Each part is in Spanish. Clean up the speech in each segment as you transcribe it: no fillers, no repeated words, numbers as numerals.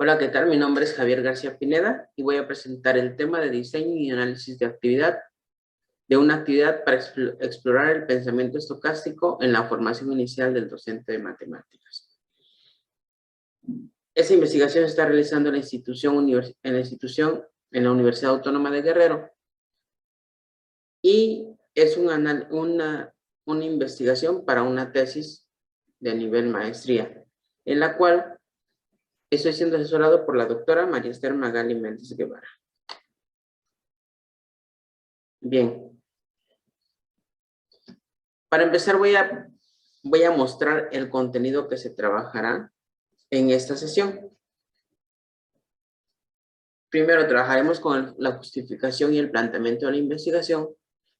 Hola, ¿qué tal? Mi nombre es Javier García Pineda y voy a presentar el tema de diseño y análisis de una actividad para explorar el pensamiento estocástico en la formación inicial del docente de matemáticas. Esta investigación se está realizando en la Universidad Autónoma de Guerrero y es una investigación para una tesis de nivel maestría, en la cual estoy siendo asesorado por la doctora María Esther Magali Méndez Guevara. Bien. Para empezar voy a mostrar el contenido que se trabajará en esta sesión. Primero trabajaremos con la justificación y el planteamiento de la investigación,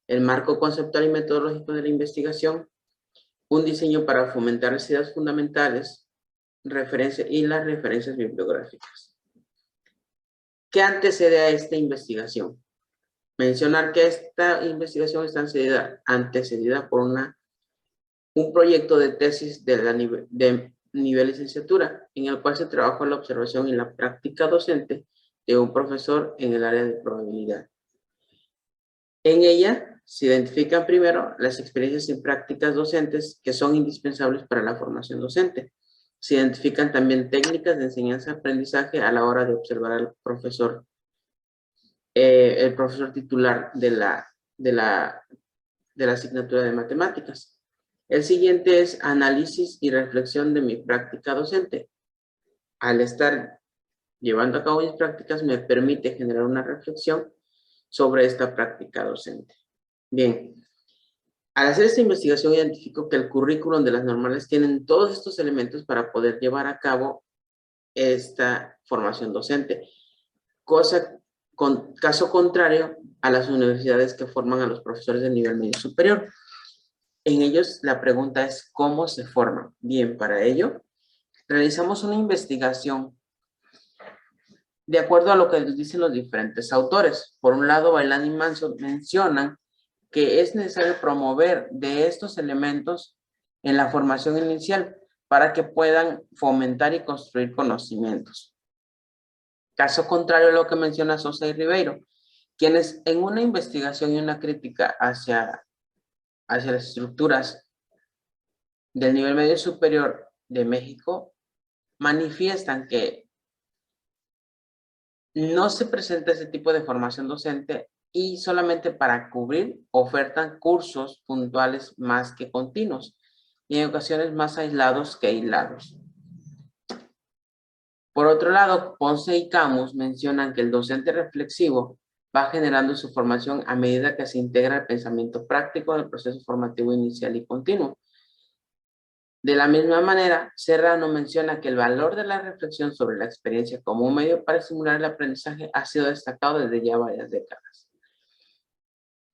el marco conceptual y metodológico de la investigación, un diseño para fomentar las ideas fundamentales, y las referencias bibliográficas. ¿Qué antecede a esta investigación? Mencionar que esta investigación está antecedida por un proyecto de tesis de nivel licenciatura, en el cual se trabajó la observación y la práctica docente de un profesor en el área de probabilidad. En ella se identifican primero las experiencias y prácticas docentes que son indispensables para la formación docente. Se identifican también técnicas de enseñanza-aprendizaje a la hora de observar al profesor, el profesor titular de la asignatura de matemáticas. El siguiente es análisis y reflexión de mi práctica docente. Al estar llevando a cabo mis prácticas me permite generar una reflexión sobre esta práctica docente. Bien, al hacer esta investigación identifico que el currículum de las normales tienen todos estos elementos para poder llevar a cabo esta formación docente. Caso contrario a las universidades que forman a los profesores de nivel medio superior. En ellos la pregunta es ¿cómo se forman? Bien, para ello realizamos una investigación de acuerdo a lo que dicen los diferentes autores. Por un lado, Bailán y Manso mencionan que es necesario promover de estos elementos en la formación inicial para que puedan fomentar y construir conocimientos. Caso contrario a lo que menciona Sosa y Ribeiro, quienes en una investigación y una crítica hacia las estructuras del nivel medio superior de México, manifiestan que no se presenta ese tipo de formación docente y solamente para cubrir ofertan cursos puntuales más que continuos y en ocasiones más aislados que hilados. Por otro lado, Ponce y Camus mencionan que el docente reflexivo va generando su formación a medida que se integra el pensamiento práctico del proceso formativo inicial y continuo. De la misma manera, Serrano menciona que el valor de la reflexión sobre la experiencia como un medio para estimular el aprendizaje ha sido destacado desde ya varias décadas.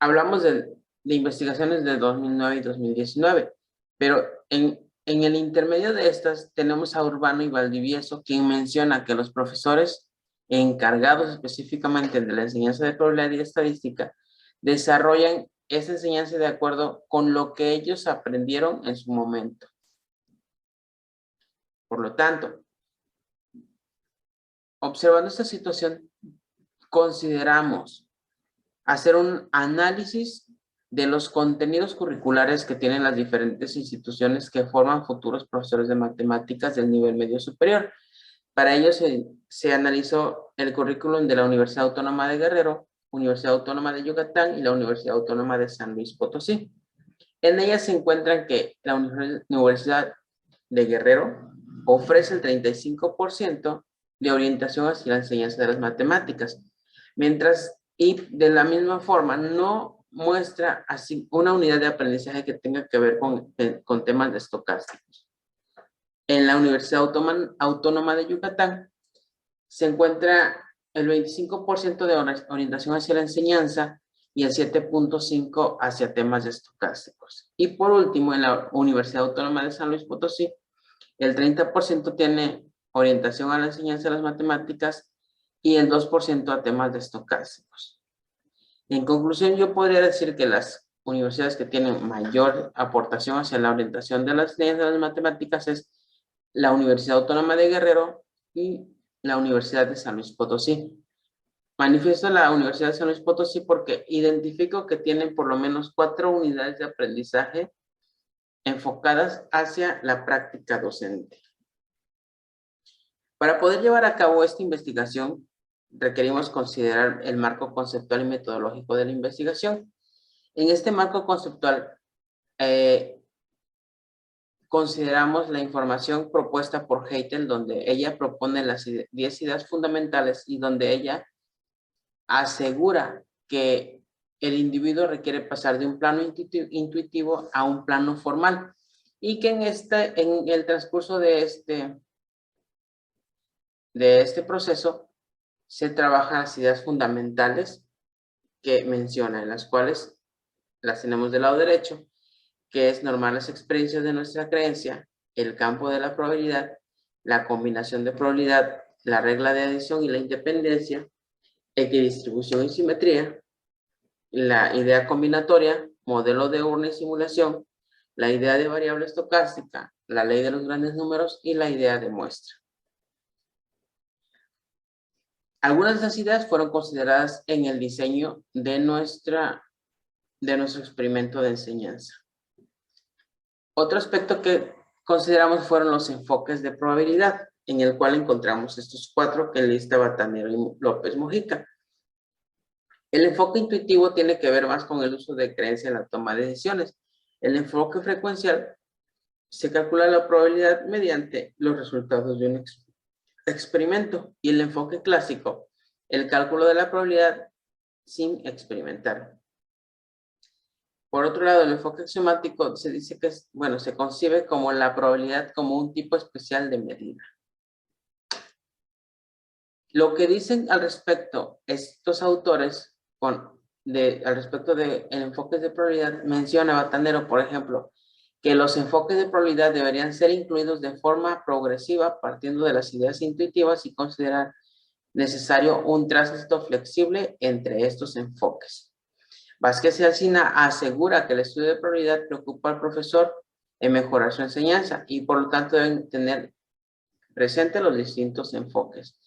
Hablamos de investigaciones de 2009 y 2019, pero en el intermedio de estas tenemos a Urbano y Valdivieso, quien menciona que los profesores encargados específicamente de la enseñanza de probabilidad y estadística desarrollan esa enseñanza de acuerdo con lo que ellos aprendieron en su momento. Por lo tanto, observando esta situación, consideramos hacer un análisis de los contenidos curriculares que tienen las diferentes instituciones que forman futuros profesores de matemáticas del nivel medio superior. Para ello se analizó el currículum de la Universidad Autónoma de Guerrero, Universidad Autónoma de Yucatán y la Universidad Autónoma de San Luis Potosí. En ellas se encuentran que la Universidad de Guerrero ofrece el 35% de orientación hacia la enseñanza de las matemáticas, mientras y de la misma forma no muestra así una unidad de aprendizaje que tenga que ver con temas de estocásticos. En la Universidad Autónoma de Yucatán se encuentra el 25% de orientación hacia la enseñanza y el 7.5% hacia temas de estocásticos. Y por último, en la Universidad Autónoma de San Luis Potosí, el 30% tiene orientación a la enseñanza de las matemáticas y el 2% a temas de estocásticos. En conclusión, yo podría decir que las universidades que tienen mayor aportación hacia la orientación de las enseñanzas de las matemáticas es la Universidad Autónoma de Guerrero y la Universidad de San Luis Potosí. Manifiesto la Universidad de San Luis Potosí porque identifico que tienen por lo menos 4 unidades de aprendizaje enfocadas hacia la práctica docente. Para poder llevar a cabo esta investigación, requerimos considerar el marco conceptual y metodológico de la investigación. En este marco conceptual, consideramos la información propuesta por Heitel, donde ella propone las 10 ideas fundamentales y donde ella asegura que el individuo requiere pasar de un plano intuitivo a un plano formal y que en el transcurso de este proceso se trabajan las ideas fundamentales que menciona, en las cuales las tenemos del lado derecho, que es normar las experiencias de nuestra creencia, el campo de la probabilidad, la combinación de probabilidad, la regla de adición y la independencia, equidistribución y simetría, la idea combinatoria, modelo de urna y simulación, la idea de variable estocástica, la ley de los grandes números y la idea de muestra. Algunas de esas ideas fueron consideradas en el diseño de nuestro experimento de enseñanza. Otro aspecto que consideramos fueron los enfoques de probabilidad, en el cual encontramos estos 4 que lista Batanero y López Mujica. El enfoque intuitivo tiene que ver más con el uso de creencia en la toma de decisiones. El enfoque frecuencial se calcula la probabilidad mediante los resultados de un experimento. Y el enfoque clásico, el cálculo de la probabilidad sin experimentar. Por otro lado, el enfoque axiomático se dice que se concibe como la probabilidad como un tipo especial de medida. Lo que dicen al respecto estos autores al respecto del enfoque de probabilidad, menciona Batanero, por ejemplo, que los enfoques de probabilidad deberían ser incluidos de forma progresiva partiendo de las ideas intuitivas y considerar necesario un tránsito flexible entre estos enfoques. Vázquez y Alsina asegura que el estudio de probabilidad preocupa al profesor en mejorar su enseñanza y por lo tanto deben tener presente los distintos enfoques.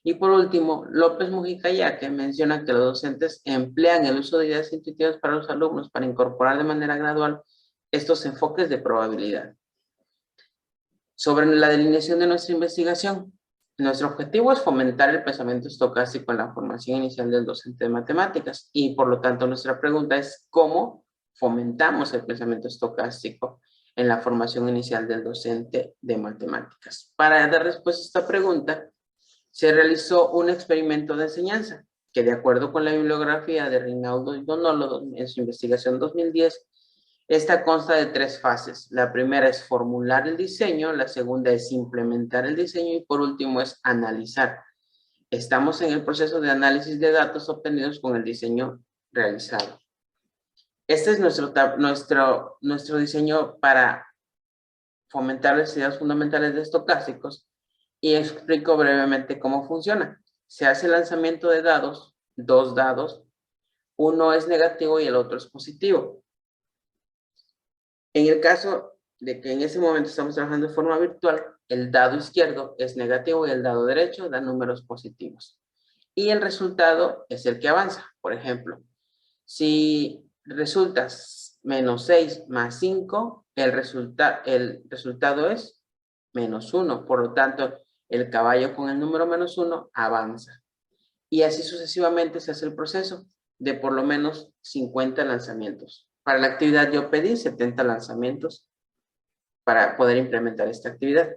Y por último, López Mujica Yaque menciona que los docentes emplean el uso de ideas intuitivas para los alumnos para incorporar de manera gradual estos enfoques de probabilidad. Sobre la delineación de nuestra investigación, nuestro objetivo es fomentar el pensamiento estocástico en la formación inicial del docente de matemáticas y por lo tanto nuestra pregunta es ¿cómo fomentamos el pensamiento estocástico en la formación inicial del docente de matemáticas? Para dar respuesta a esta pregunta, se realizó un experimento de enseñanza que de acuerdo con la bibliografía de Rinaldo y Donolo en su investigación 2010, esta consta de 3 fases. La primera es formular el diseño, la segunda es implementar el diseño y por último es analizar. Estamos en el proceso de análisis de datos obtenidos con el diseño realizado. Este es nuestro diseño para fomentar las ideas fundamentales de estocásticos y explico brevemente cómo funciona. Se hace el lanzamiento de dados, 2 dados, uno es negativo y el otro es positivo. En el caso de que en ese momento estamos trabajando de forma virtual, el dado izquierdo es negativo y el dado derecho da números positivos. Y el resultado es el que avanza. Por ejemplo, si resultas menos 6 más 5, el resultado es menos 1. Por lo tanto, el caballo con el número menos 1 avanza. Y así sucesivamente se hace el proceso de por lo menos 50 lanzamientos. Para la actividad yo pedí 70 lanzamientos para poder implementar esta actividad.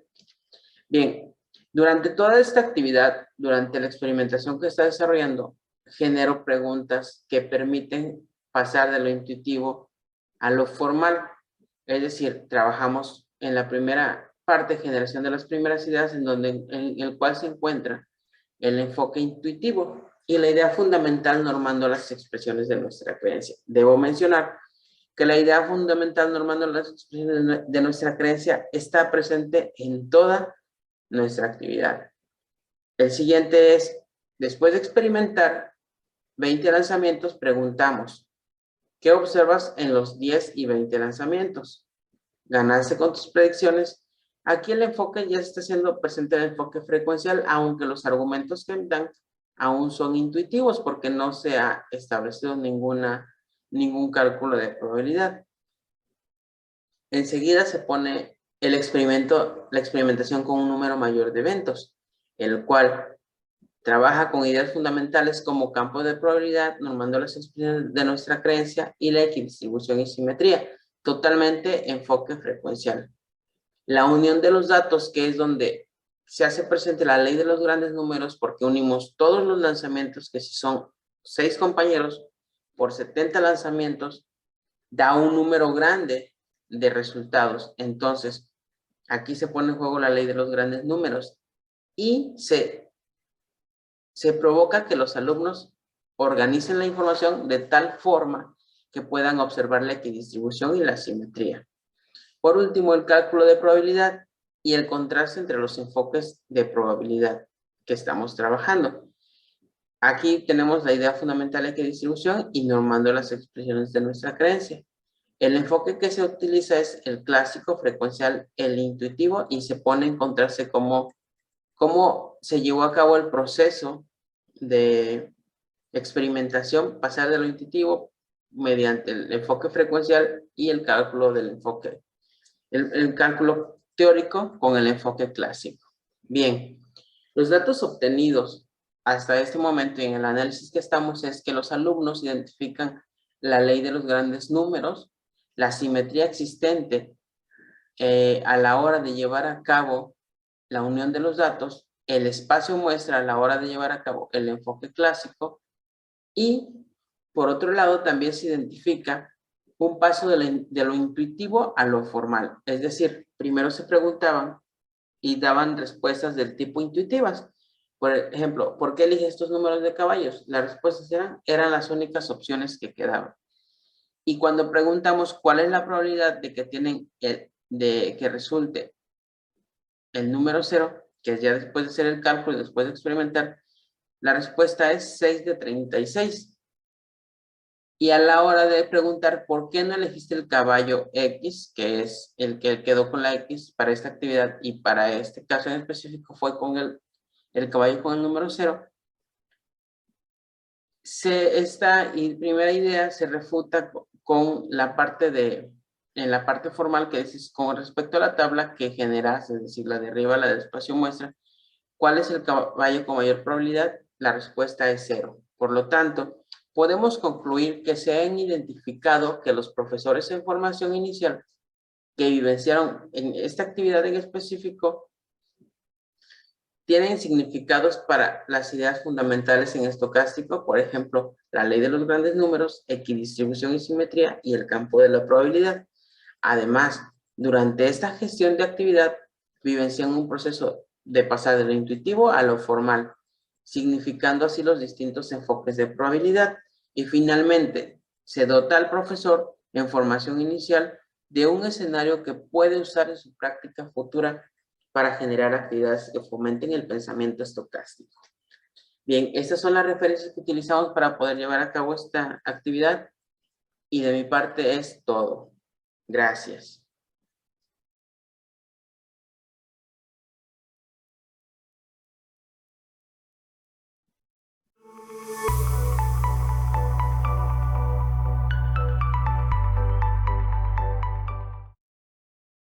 Bien, durante toda esta actividad, durante la experimentación que está desarrollando, genero preguntas que permiten pasar de lo intuitivo a lo formal. Es decir, trabajamos en la primera parte, generación de las primeras ideas, en el cual se encuentra el enfoque intuitivo y la idea fundamental normando las expresiones de nuestra creencia. Debo mencionar que la idea fundamental normando las expresiones de nuestra creencia está presente en toda nuestra actividad. El siguiente es, después de experimentar 20 lanzamientos, preguntamos, ¿qué observas en los 10 y 20 lanzamientos? ¿Ganaste con tus predicciones? Aquí el enfoque ya está siendo presente el enfoque frecuencial, aunque los argumentos que dan aún son intuitivos porque no se ha establecido ningún cálculo de probabilidad. Enseguida se pone la experimentación con un número mayor de eventos, el cual trabaja con ideas fundamentales como campo de probabilidad, normando las expresiones de nuestra creencia y la equidistribución y simetría, totalmente enfoque frecuencial. La unión de los datos, que es donde se hace presente la ley de los grandes números, porque unimos todos los lanzamientos, que si son 6 compañeros por 70 lanzamientos, da un número grande de resultados. Entonces, aquí se pone en juego la ley de los grandes números y se provoca que los alumnos organicen la información de tal forma que puedan observar la equidistribución y la simetría. Por último, el cálculo de probabilidad y el contraste entre los enfoques de probabilidad que estamos trabajando. Aquí tenemos la idea fundamental de equidistribución y normando las expresiones de nuestra creencia. El enfoque que se utiliza es el clásico, frecuencial, el intuitivo, y se pone en contraste cómo se llevó a cabo el proceso de experimentación, pasar de lo intuitivo mediante el enfoque frecuencial y el cálculo del enfoque, el cálculo teórico con el enfoque clásico. Bien, los datos obtenidos hasta este momento en el análisis que estamos es que los alumnos identifican la ley de los grandes números, la simetría existente a la hora de llevar a cabo la unión de los datos, el espacio muestra a la hora de llevar a cabo el enfoque clásico y, por otro lado, también se identifica un paso de lo intuitivo a lo formal. Es decir, primero se preguntaban y daban respuestas del tipo intuitivas. Por ejemplo, ¿por qué elige estos números de caballos? Las respuestas eran las únicas opciones que quedaban. Y cuando preguntamos cuál es la probabilidad de que de que resulte el número 0, que es ya después de hacer el cálculo y después de experimentar, la respuesta es 6 de 36. Y a la hora de preguntar por qué no elegiste el caballo X, que es el que quedó con la X para esta actividad y para este caso en específico fue con el caballo con el número 0, esta primera idea se refuta con la parte en la parte formal que dices con respecto a la tabla que generas, es decir, la de arriba, la de espacio muestra, ¿cuál es el caballo con mayor probabilidad? La respuesta es 0. Por lo tanto, podemos concluir que se han identificado que los profesores en formación inicial que vivenciaron en esta actividad en específico tienen significados para las ideas fundamentales en estocástico, por ejemplo, la ley de los grandes números, equidistribución y simetría y el campo de la probabilidad. Además, durante esta gestión de actividad, vivencian un proceso de pasar de lo intuitivo a lo formal, significando así los distintos enfoques de probabilidad. Y finalmente, se dota al profesor en formación inicial de un escenario que puede usar en su práctica futura para generar actividades que fomenten el pensamiento estocástico. Bien, estas son las referencias que utilizamos para poder llevar a cabo esta actividad y de mi parte es todo. Gracias.